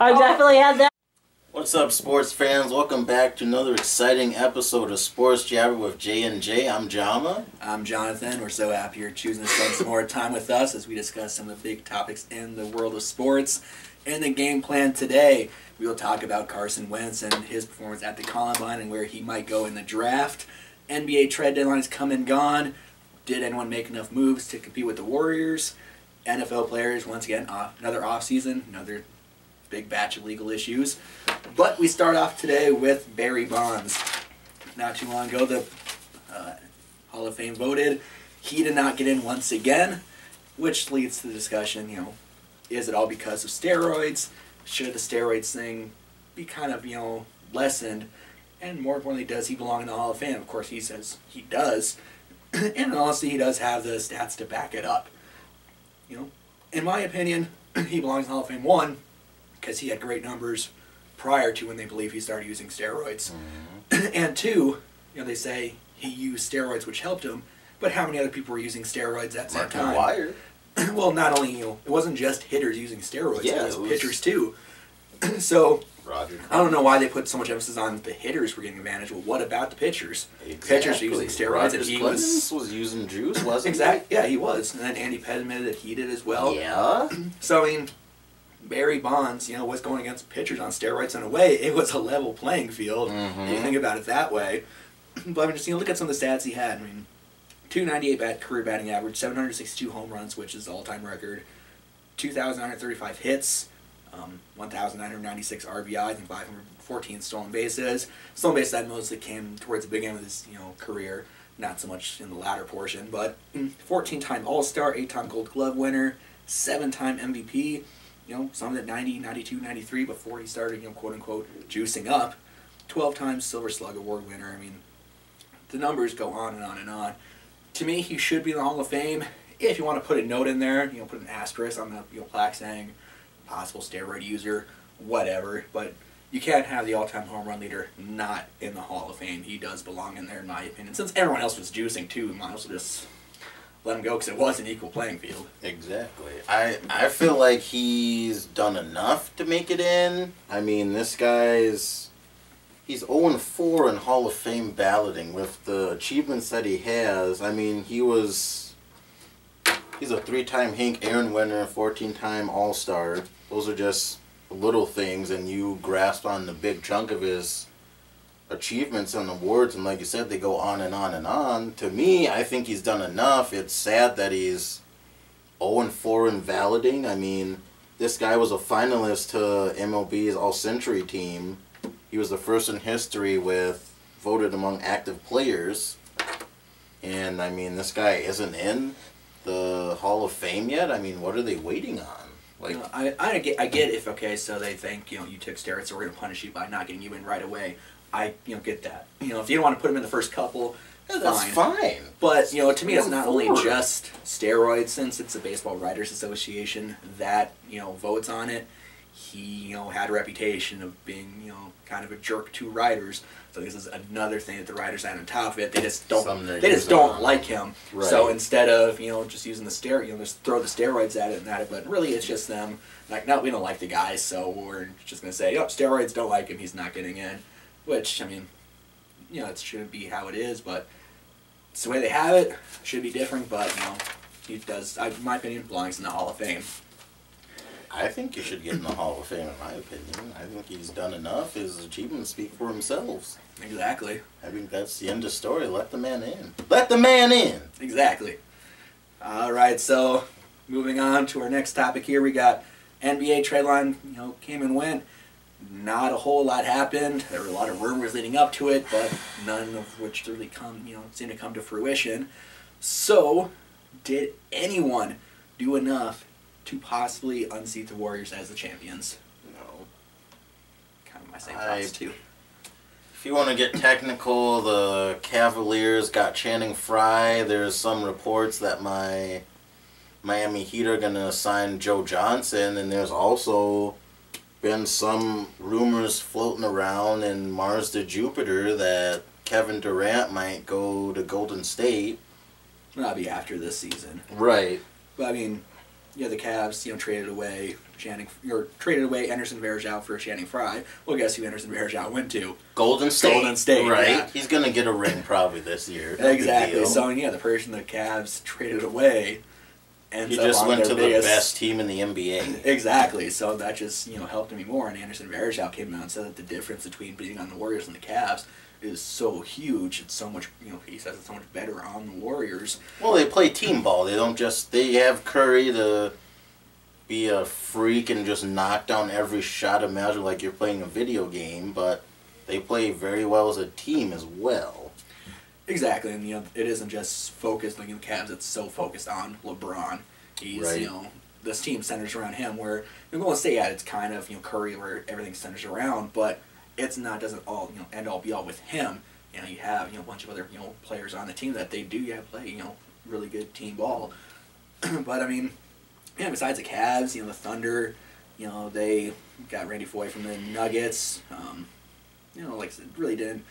I definitely had that. What's up, sports fans? Welcome back to another exciting episode of Sports Jabber with J&J. I'm Jama. I'm Jonathan. We're so happy you're choosing to spend some more time with us as we discuss some of the big topics in the world of sports. In the game plan today, we will talk about Carson Wentz and his performance at the Combine and where he might go in the draft. NBA trade deadline has come and gone. Did anyone make enough moves to compete with the Warriors? NFL players, once again, another offseason, another big batch of legal issues. But we start off today with Barry Bonds. Not too long ago, the Hall of Fame voted. He did not get in once again, which leads to the discussion, is it all because of steroids? Should the steroids thing be kind of, lessened? And more importantly, does he belong in the Hall of Fame? Of course, he says he does. And honestly, he does have the stats to back it up. In my opinion, he belongs in the Hall of Fame, one, because he had great numbers prior to when they believe he started using steroids. Mm-hmm. And two, they say he used steroids which helped him, but how many other people were using steroids at that time? Wire. Well, not only, it wasn't just hitters using steroids, yeah, it was pitchers too. So, Roger. I don't know why they put so much emphasis on the hitters were getting advantage. Well, what about the pitchers? Exactly. Pitchers were using steroids, Roger and he was using juice, wasn't exactly. Yeah, he was. And then Andy Pettit admitted that he did as well. Yeah. So, Barry Bonds, was going against pitchers on steroids. In a way, it was a level playing field. Mm-hmm. If you think about it that way. But just look at some of the stats he had. 298 career batting average, 762 home runs, which is the all-time record, 2,935 hits, 1,996 RBIs, and 514 stolen bases. Stolen bases that mostly came towards the big end of his career, not so much in the latter portion. But 14-time All-Star, 8-time Gold Glove winner, 7-time MVP. Some at 90, 92, 93 before he started, quote-unquote, juicing up. 12 times Silver Slug Award winner. The numbers go on and on and on. To me, he should be in the Hall of Fame. If you want to put a note in there, put an asterisk on the plaque saying possible steroid user, whatever. But you can't have the all-time home run leader not in the Hall of Fame. He does belong in there, in my opinion. Since everyone else was juicing too, you might as well just let him go because it was an equal playing field. Exactly. I feel like he's done enough to make it in. This guy's... He's 0-4 in Hall of Fame balloting with the achievements that he has. He's a 3-time Hank Aaron winner, 14-time All-Star. Those are just little things, and you grasp on the big chunk of his achievements and awards, and like you said, they go on and on and on. To me, I think he's done enough. It's sad that he's 0-4 in balloting. This guy was a finalist to MLB's All-Century team. He was the first in history voted among active players. And, this guy isn't in the Hall of Fame yet? What are they waiting on? I get if, so they think, you took steroids, so we're going to punish you by not getting you in right away. I, get that. If you don't want to put him in the first couple, that's fine. But, to me, it's not only just steroids, since it's the Baseball Writers Association that, votes on it. He, had a reputation of being, kind of a jerk to writers. So this is another thing that the writers had on top of it. They just don't like him. Right. So instead of, just using the just throw the steroids at it. But really it's just them, like, no, we don't like the guy, so we're just going to say, steroids don't like him, he's not getting in. Which, it shouldn't be how it is, but it's the way they have it. Should be different, but, he does, in my opinion, belongs in the Hall of Fame. I think he should get in the Hall of Fame, in my opinion. I think he's done enough. His achievements speak for themselves. Exactly. I think that's the end of the story. Let the man in. Let the man in! Exactly. All right, so moving on to our next topic here, we got NBA trade line, came and went. Not a whole lot happened. There were a lot of rumors leading up to it, but none of which really seem to come to fruition. So, did anyone do enough to possibly unseat the Warriors as the champions? No. Kind of my same thoughts too. If you want to get technical, the Cavaliers got Channing Frye. There's some reports that my Miami Heat are going to sign Joe Johnson, and there's also been some rumors floating around in Mars to Jupiter that Kevin Durant might go to Golden State. That'll be after this season. Right. But the Cavs, traded away Anderson Varejao for Channing Frye. Well, guess who Anderson Varejao went to? Golden State. Golden State, right? Yeah. He's gonna get a ring probably this year. No Exactly. So the person the Cavs traded away ends he up just on went their to biggest, the best team in the NBA. Exactly. So that just helped me more. And Anderson Varejao came out and said that the difference between being on the Warriors and the Cavs is so huge. It's so much. He says it's so much better on the Warriors. Well, they play team ball. They don't just. They have Curry to be a freak and just knock down every shot imaginable like you're playing a video game, but they play very well as a team as well. Exactly, and it isn't just focused like in the Cavs. It's so focused on LeBron. He's right. This team centers around him. Where Golden State, it's kind of Curry, where everything centers around, but it's not doesn't all end all be all with him. You have a bunch of other players on the team that they do play really good team ball. But I mean. Yeah, besides the Cavs, the Thunder, they got Randy Foye from the Nuggets. Like I said, really didn't.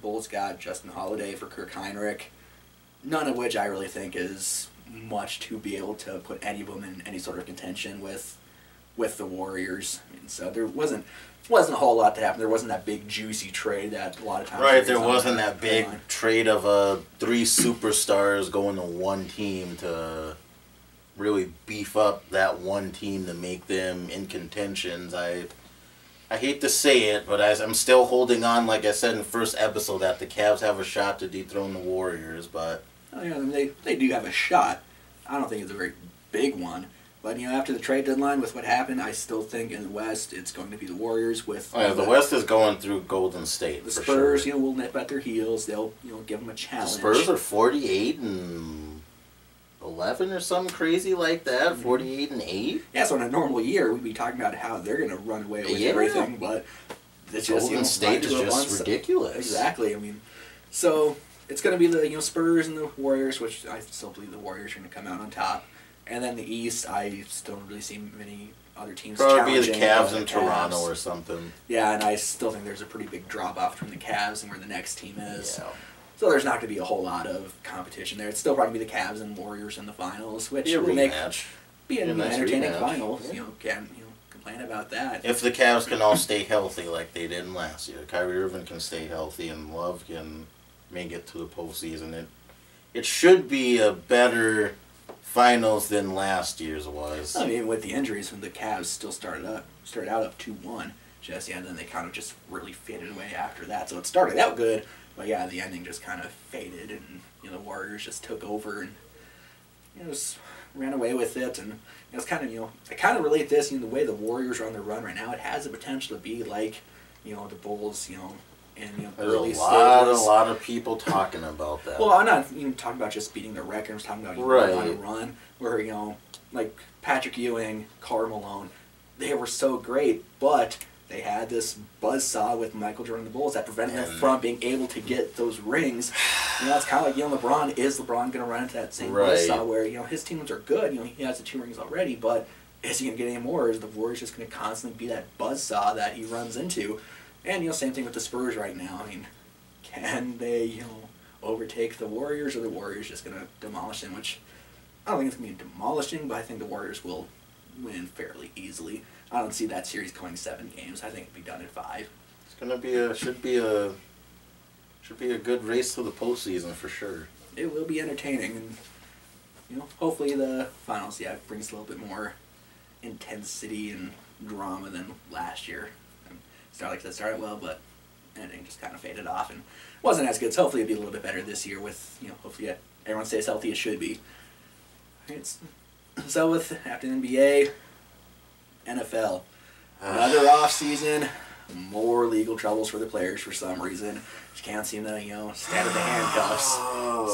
Bulls got Justin Holiday for Kirk Heinrich. None of which I really think is much to be able to put any of them in any sort of contention with the Warriors. I mean, so there wasn't a whole lot to happen. There wasn't that big juicy trade that a lot of times. Right, there wasn't that big trade of 3 superstars going to one team to really beef up that one team to make them in contentions. I hate to say it, but I'm still holding on, like I said in the first episode, that the Cavs have a shot to dethrone the Warriors, but... They do have a shot. I don't think it's a very big one. But, after the trade deadline, with what happened, I still think in the West it's going to be the Warriors with... Oh, yeah, the West is going through Golden State, the for Spurs, sure. Will nip at their heels. They'll, give them a challenge. The Spurs are 48-11 or something crazy like that. 48-8. Yeah, so in a normal year, we'd be talking about how they're going to run away with everything, but it's just Golden State is just ridiculous. Exactly. I mean, so it's going to be the Spurs and the Warriors, which I still believe the Warriors are going to come out on top, and then the East, I still don't really see many other teams probably be the challenging Cavs the in Toronto or something. Yeah, and I still think there's a pretty big drop off from the Cavs and where the next team is. Yeah. So there's not going to be a whole lot of competition there. It's still probably going to be the Cavs and Warriors in the finals, which will be an entertaining finals. Yeah. Can't complain about that. If the Cavs can all stay healthy like they did last year, Kyrie Irving can stay healthy and Love can make it to the postseason, it should be a better finals than last year's was. I mean, with the injuries, when the Cavs still started out up 2-1, and then they kind of just really faded away after that. So it started out good. But yeah, the ending just kind of faded, and the Warriors just took over and just ran away with it. And it's kind of I kind of relate this the way the Warriors are on their run right now. It has the potential to be like the Bulls in early There's stages. a lot of people talking about that. Well, I'm not even talking about just beating their record. I'm talking about on a run where like Patrick Ewing, Karl Malone, they were so great, but they had this buzzsaw with Michael Jordan and the Bulls that prevented them from being able to get those rings. It's kind of like, LeBron. Is LeBron going to run into that same buzzsaw where, his teams are good? He has the 2 rings already, but is he going to get any more? Is the Warriors just going to constantly be that buzzsaw that he runs into? And, same thing with the Spurs right now. I mean, can they, overtake the Warriors, or the Warriors just going to demolish them? Which, I don't think it's going to be demolishing, but I think the Warriors will win fairly easily. I don't see that series going 7 games. I think it'll be done in 5. It's gonna be should be a good race to the postseason for sure. It will be entertaining, and hopefully the finals brings a little bit more intensity and drama than last year. Started well, but ending just kind of faded off and wasn't as good. So hopefully it'll be a little bit better this year. With hopefully everyone stays healthy. It should be. So after the NBA. NFL. Another off season, more legal troubles for the players for some reason. Just can't seem to, stand at the handcuffs.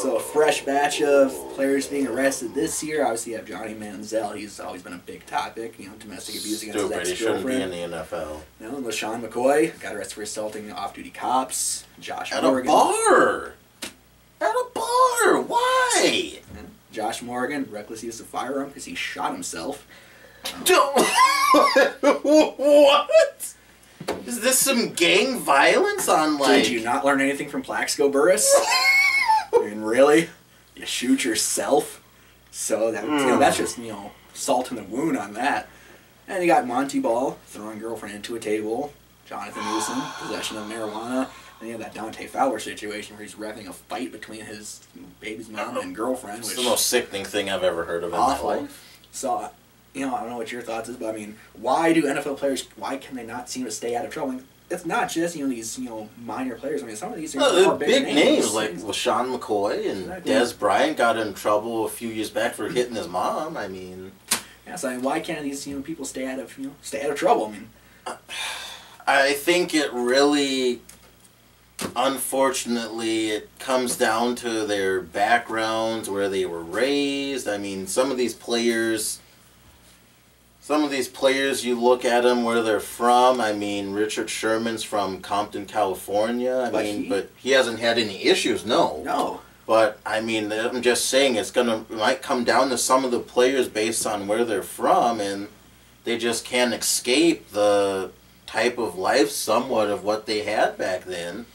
So a fresh batch of players being arrested this year. Obviously, you have Johnny Manziel. He's always been a big topic. Domestic abuse against his ex-girlfriend. He shouldn't be in the NFL. LaShawn McCoy got arrested for assaulting off-duty cops. Josh At Morgan. A bar. At a bar. Why? And Josh Morgan, reckless use of firearm because he shot himself. What? Is this some gang violence on Did you not learn anything from Plaxico Burress? I mean, really? You shoot yourself? So that that's just salt in the wound on that. And you got Monty Ball throwing girlfriend into a table, Jonathan Newsom, possession of marijuana, and you have that Dante Fowler situation where he's reffing a fight between his baby's mom and girlfriend. It's Which the most sickening thing I've ever heard of in awful. my life. So, I don't know what your thoughts is, but I mean, why do NFL players, why can they not seem to stay out of trouble? I mean, it's not just, these, minor players. I mean, some of these are big names like LaShawn McCoy and exactly. Des Bryant got in trouble a few years back for hitting his mom. I mean... Yeah, so I mean, why can't these, people stay out of trouble? I mean... I think it really... Unfortunately, it comes down to their backgrounds, where they were raised. I mean, some of these players, you look at them where they're from. I mean, Richard Sherman's from Compton, California. But he hasn't had any issues, no. No. But, I mean, I'm just saying it might come down to some of the players based on where they're from, and they just can't escape the type of life somewhat of what they had back then.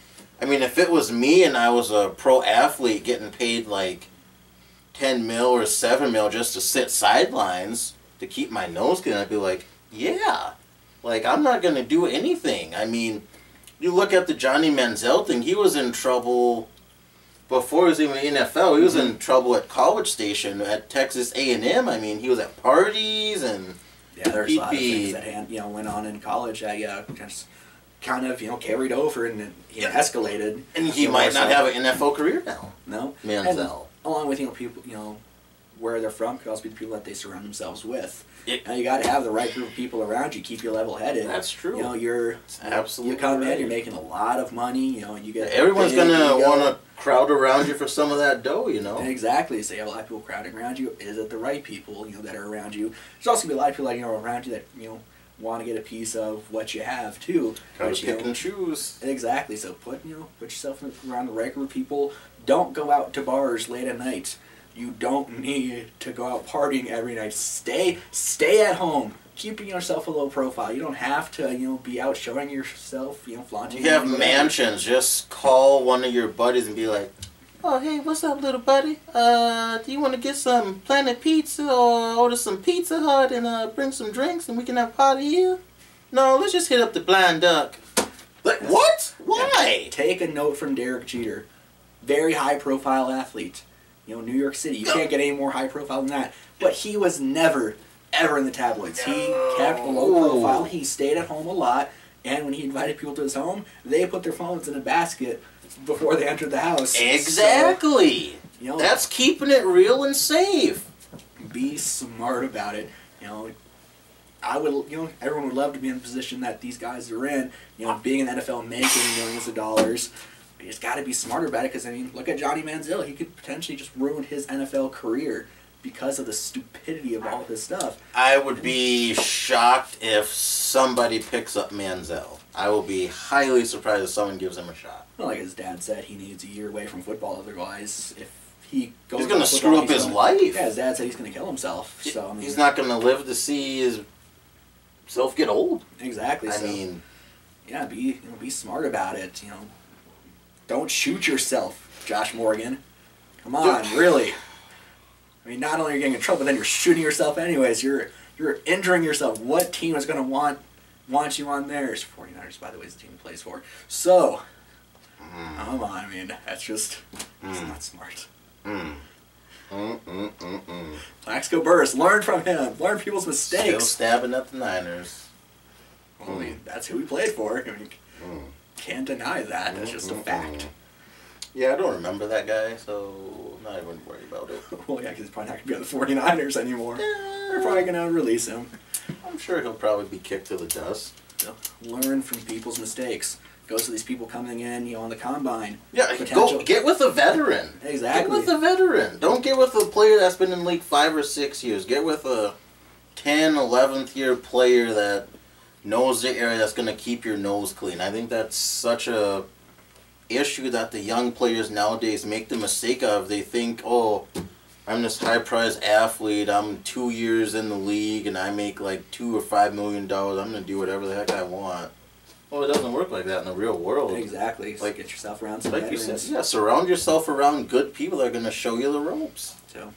I mean, if it was me and I was a pro athlete getting paid like 10 mil or 7 mil just to sit sidelines to keep my nose clean, I'd be like, yeah. Like, I'm not going to do anything. I mean, you look at the Johnny Manziel thing, he was in trouble before he was even in the NFL. He was in trouble at College Station at Texas A&M. I mean, he was at parties and... Yeah, there's a lot of things that went on in college that just kind of carried over and escalated. And he might not have an NFL career now. No, Manziel. And along with people, where they're from could also be the people that they surround themselves with. Now you got to have the right group of people around you, keep you level-headed. That's true. You're absolutely you come right. in, you're making a lot of money. You get everyone's gonna want to crowd around you for some of that dough. Exactly. So you have a lot of people crowding around you. Is it the right people that are around you? There's also gonna be a lot of people that around you that want to get a piece of what you have too. Gotta pick and choose. Exactly. So put yourself around the right group of people. Don't go out to bars late at night. You don't need to go out partying every night. Stay at home. Keeping yourself a low profile. You don't have to be out showing yourself, flaunting. You have mansions. Just call one of your buddies and be like, "Oh, hey, what's up, little buddy? Do you want to get some Planet Pizza or order some Pizza Hut and bring some drinks and we can have a party here? No, let's just hit up the Blind Duck." Like, what? Why? Yeah, take a note from Derek Jeter. Very high profile athlete. New York City. You can't get any more high profile than that. But he was never, ever in the tabloids. He kept a low profile. He stayed at home a lot. And when he invited people to his home, they put their phones in a basket before they entered the house. Exactly. So, that's keeping it real and safe. Be smart about it. I would, everyone would love to be in the position that these guys are in. Being in the NFL, making millions of dollars. You just got to be smarter about it because, look at Johnny Manziel. He could potentially just ruin his NFL career because of the stupidity of all this stuff. I would be shocked if somebody picks up Manziel. I will be highly surprised if someone gives him a shot. Well, like his dad said, he needs a year away from football. Otherwise, if he goes, he's going to screw up his life. Yeah, his dad said he's going to kill himself. So he's not going to live to see himself get old. Exactly. Yeah, be smart about it. Don't shoot yourself, Josh Morgan. Come on, really. Not only are you getting in trouble, but then you're shooting yourself anyways. You're injuring yourself. What team is going to want you on theirs? 49ers, by the way, is the team he plays for. So, come on, that's just that's not smart. Plaxico Burress, learn from him. Learn people's mistakes. Still stabbing at the Niners. Well, that's who he played for. Can't deny that. That's just a fact. Yeah, I don't remember that guy, so I'm not even worried about it. Well, yeah, because he's probably not going to be on the 49ers anymore. They're probably going to release him. I'm sure he'll probably be kicked to the dust. So, learn from people's mistakes. Go to these people coming in, on the combine. Yeah, go get with a veteran. Exactly. Get with a veteran. Don't get with a player that's been in the league 5 or 6 years. Get with a 10, 11th year player that knows the area, that's going to keep your nose clean. I think that's such a issue that the young players nowadays make the mistake of. They think, oh, I'm this high-priced athlete, I'm 2 years in the league, and I make like $2 or $5 million. I'm going to do whatever the heck I want. Well, it doesn't work like that in the real world. Exactly. Like, get yourself around some veterans. You said, surround yourself around good people that are going to show you the ropes. So,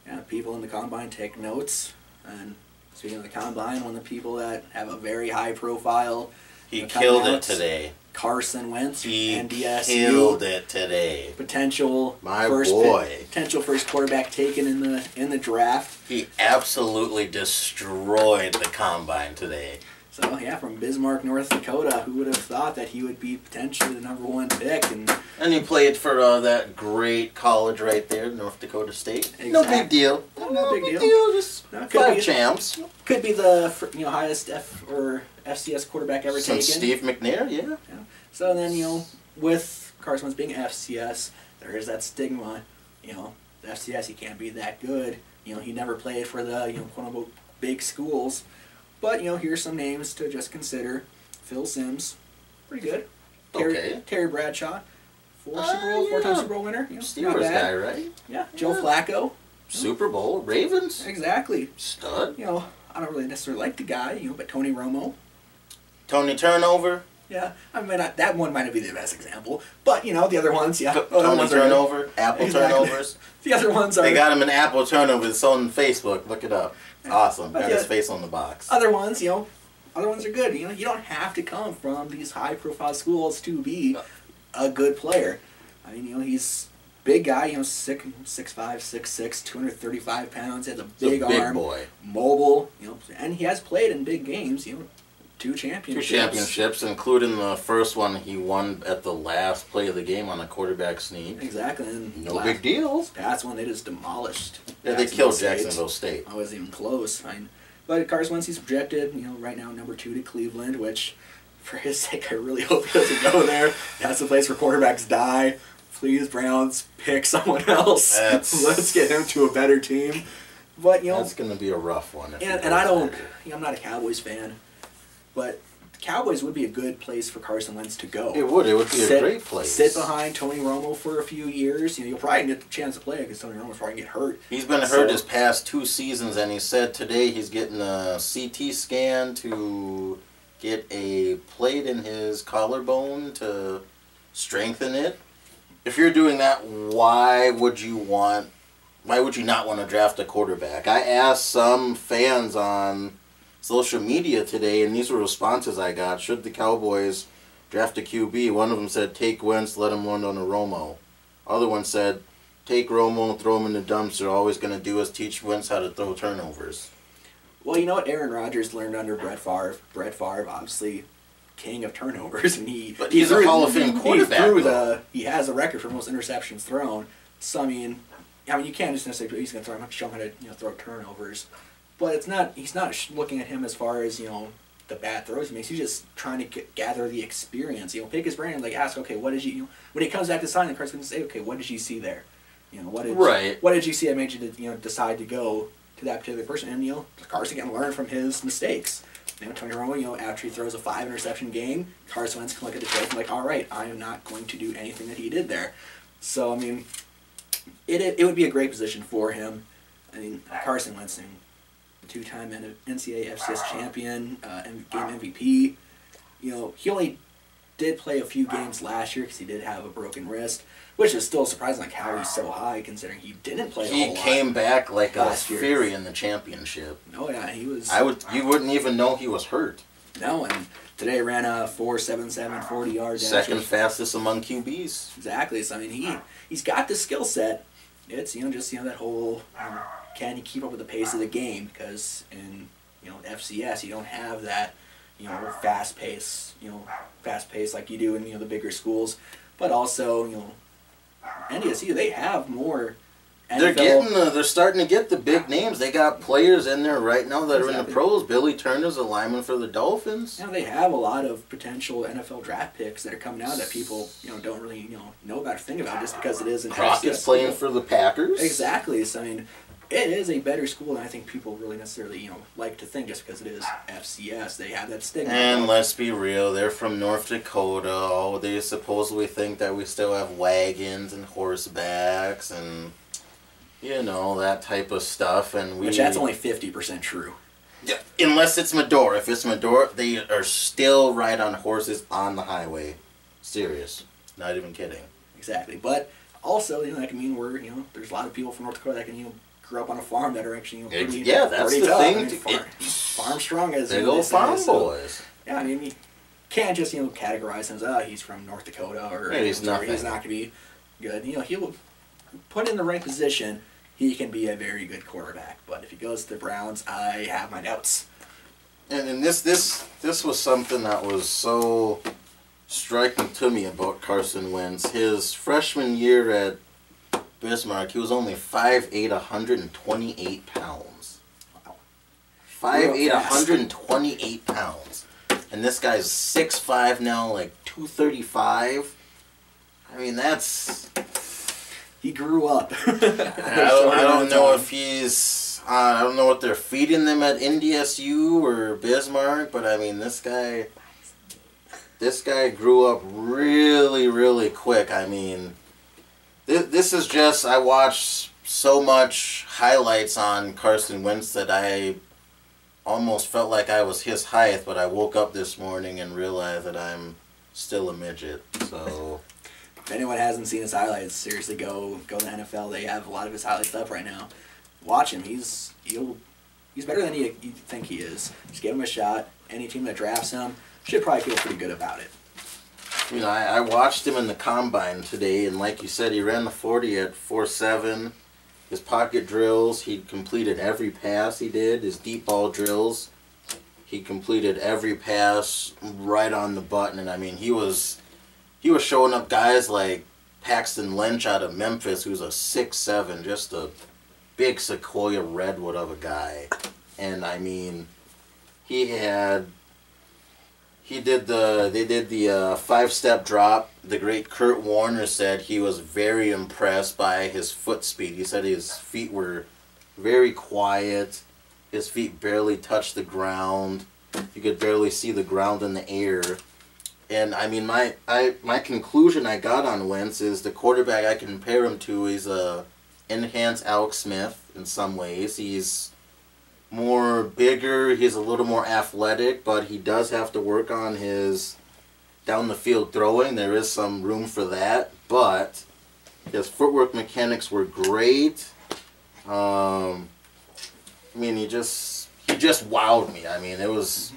yeah, people in the combine take notes. And speaking of the combine, one of the people that have a very high profile, he killed it today. Carson Wentz, he NDSU, killed it today. Potential first quarterback taken in the draft. He absolutely destroyed the combine today. So yeah, from Bismarck, North Dakota, who would have thought that he would be potentially the number 1 pick? And he played for that great college right there, North Dakota State. Exactly. No big deal. No big deal. Just 5 champs. Could be the highest FCS quarterback ever taken. Steve McNair, yeah. So then with Carson Wentz being FCS, there is that stigma. The FCS, he can't be that good. He never played for the quote unquote big schools. But here's some names to just consider. Phil Simms, pretty good. Terry Bradshaw, 4-time Super Bowl winner. Steelers guy, right? Yeah. Joe Flacco, Super Bowl, Ravens. Exactly. Stud. I don't really necessarily like the guy, but Tony Romo. Tony Turnover. Yeah, I mean that one might not be the best example, but the other ones, yeah. Tony Turnover, Apple Turnovers. The other ones are. They got him an Apple Turnover. It's on Facebook. Look it up. Awesome. Got his face on the box. Other ones, other ones are good. You don't have to come from these high-profile schools to be a good player. I mean, he's big guy. 6'5", 6'6", 235 pounds. Has a big arm. Boy. Mobile. And he has played in big games. 2 championships. 2 championships, including the first one he won at the last play of the game on a quarterback sneak. Exactly. And no big deal. That's one they just demolished. Yeah, they killed Jacksonville State. I wasn't even close. But Carson Wentz, he's projected, right now number 2 to Cleveland, which, for his sake, I really hope he doesn't go there. That's the place where quarterbacks die. Please, Browns, pick someone else. Let's get him to a better team. But that's going to be a rough one. And I don't. I'm not a Cowboys fan. But Cowboys would be a good place for Carson Wentz to go. It would. It would be a great place. Sit behind Tony Romo for a few years. You'll probably get the chance to play because Tony Romo's probably going to get hurt. He's been hurt his past 2 seasons, and he said today he's getting a CT scan to get a plate in his collarbone to strengthen it. If you're doing that, why would you not want to draft a quarterback? I asked some fans on social media today, and these were responses I got. Should the Cowboys draft a QB? One of them said, take Wentz, let him run on a Romo. Other one said, take Romo and throw him in the dumpster. All he's going to do is teach Wentz how to throw turnovers. Well, you know what Aaron Rodgers learned under Brett Favre? Brett Favre, obviously, king of turnovers, and he's a Hall of Fame quarterback. He has a record for most interceptions thrown. So I mean, you can't just necessarily he's going to show him how to throw turnovers. But he's not looking at him as far as, the bad throws he makes. He's just trying to gather the experience. Pick his brain and ask, okay, what did you, when he comes back to sign, the Carson's going to say, okay, what did you see there? What did you see that made you decide to go to that particular person? And, Carson can learn from his mistakes. Tony Romo, after he throws a 5 interception game, Carson Wentz can look at the tape and all right, I am not going to do anything that he did there. So, I mean, it would be a great position for him. I mean, Carson Wentz, 2-time NCAA FCS champion, game MVP. He only did play a few games last year because he did have a broken wrist, which is still surprising, how he's so high considering he didn't play a whole lot. He came back like a fury in the championship. Oh yeah, he was. You wouldn't even know he was hurt. No, and today ran a 4.77 40-yard dash. Second fastest among QBs. Exactly. So I mean, he's got the skill set. It's just that whole can he keep up with the pace of the game, because in FCS you don't have that fast pace like you do in the bigger schools, but also NDSU, they have more NFL. They're starting to get the big names. They got players in there right now that are in the pros. Billy Turner's a lineman for the Dolphins. They have a lot of potential NFL draft picks that are coming out that people don't really know about or think about just because it is in Crockett's playing for the Packers. Exactly. So I mean, it is a better school than I think people really necessarily like to think just because it is FCS. They have that stigma. And let's be real, they're from North Dakota. Oh, they supposedly think that we still have wagons and horsebacks and that type of stuff. Which that's only 50% true. Yeah, unless it's Medora. If it's Medora, they are still ride on horses on the highway. Serious. Not even kidding. Exactly. But also, that can mean there's a lot of people from North Dakota that can, grew up on a farm that are actually pretty, yeah, that's pretty the tough. thing. I mean, farm strong as big old farm boys. Yeah, I mean, you can't just categorize him as he's from North Dakota or he's not going to be good. He'll put in the right position. He can be a very good quarterback. But if he goes to the Browns, I have my doubts. And this was something that was so striking to me about Carson Wentz. His freshman year at Bismarck, he was only 5'8", 128 pounds. Wow. 5'8", 128 pounds. And this guy's 6'5" now, like 235. I mean, that's... He grew up. I don't know if he's... I don't know what they're feeding them at NDSU or Bismarck, but I mean, this guy grew up really, really quick. I mean, this is just... I watched so much highlights on Carson Wentz that I almost felt like I was his height, but I woke up this morning and realized that I'm still a midget. So if anyone hasn't seen his highlights, seriously go to the NFL. They have a lot of his highlights up right now. Watch him. He's better than you think he is. Just give him a shot. Any team that drafts him should probably feel pretty good about it. I watched him in the combine today, and like you said, he ran the 40 at 4.7. His pocket drills, he completed every pass he did. His deep ball drills, he completed every pass right on the button. And I mean, he was showing up guys like Paxton Lynch out of Memphis, who's a 6'7", just a big sequoia redwood of a guy. And I mean, they did the 5-step drop. The great Kurt Warner said he was very impressed by his foot speed. He said his feet were very quiet. His feet barely touched the ground. You could barely see the ground in the air. And I mean, my conclusion I got on Wentz is the quarterback I compare him to is a enhanced Alex Smith in some ways. He's more bigger, he's a little more athletic, but he does have to work on his down the field throwing. There is some room for that, but his footwork mechanics were great. I mean, he just wowed me. I mean, it was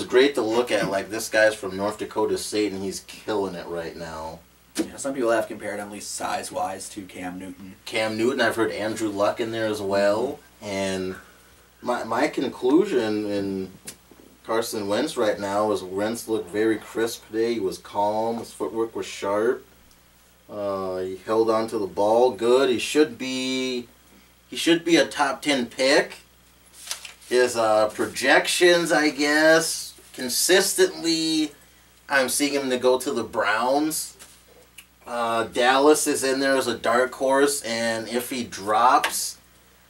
great to look at. Like, this guy's from North Dakota State and he's killing it right now. Yeah, some people have compared him, at least size-wise, to Cam Newton. Cam Newton, I've heard Andrew Luck in there as well, and my conclusion in Carson Wentz right now is Wentz looked very crisp today. He was calm. His footwork was sharp. He held on to the ball good. He should be a top 10 pick. His projections, I guess, consistently, I'm seeing him to go to the Browns. Dallas is in there as a dark horse, and if he drops,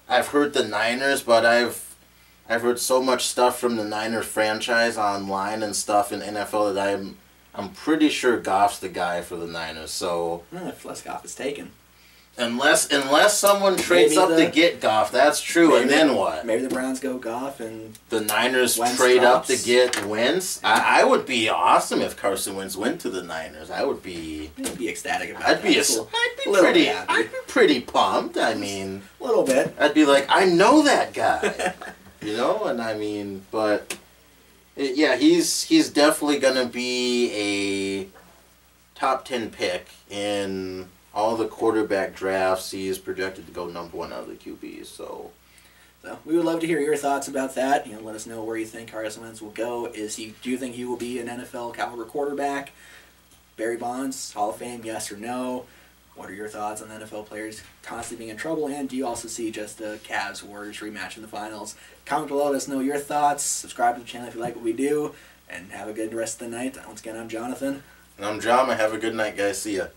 I've heard the Niners, but I've heard so much stuff from the Niners franchise online and stuff in NFL that I'm pretty sure Goff's the guy for the Niners. So if less Goff is taken, unless someone trades up to get Goff, that's true. And then what? Maybe the Browns go Goff and the Niners Wentz trade drops. up to get Wentz. I would be awesome if Carson Wentz went to the Niners. I'd be ecstatic about I'd that. be pretty pumped. I mean, a little bit. I'd be like, I know that guy. And I mean, but yeah, he's definitely gonna be a top 10 pick in all the quarterback drafts. He is projected to go number 1 out of the QBs. So we would love to hear your thoughts about that. Let us know where you think Carson Wentz will go. Do you think he will be an NFL caliber quarterback? Barry Bonds, Hall of Fame, yes or no? What are your thoughts on NFL players constantly being in trouble? And do you also see just the Cavs-Warriors rematch in the finals? Comment below, let us know your thoughts. Subscribe to the channel if you like what we do. And have a good rest of the night. Once again, I'm Jonathan. And I'm John. Have a good night, guys. See ya.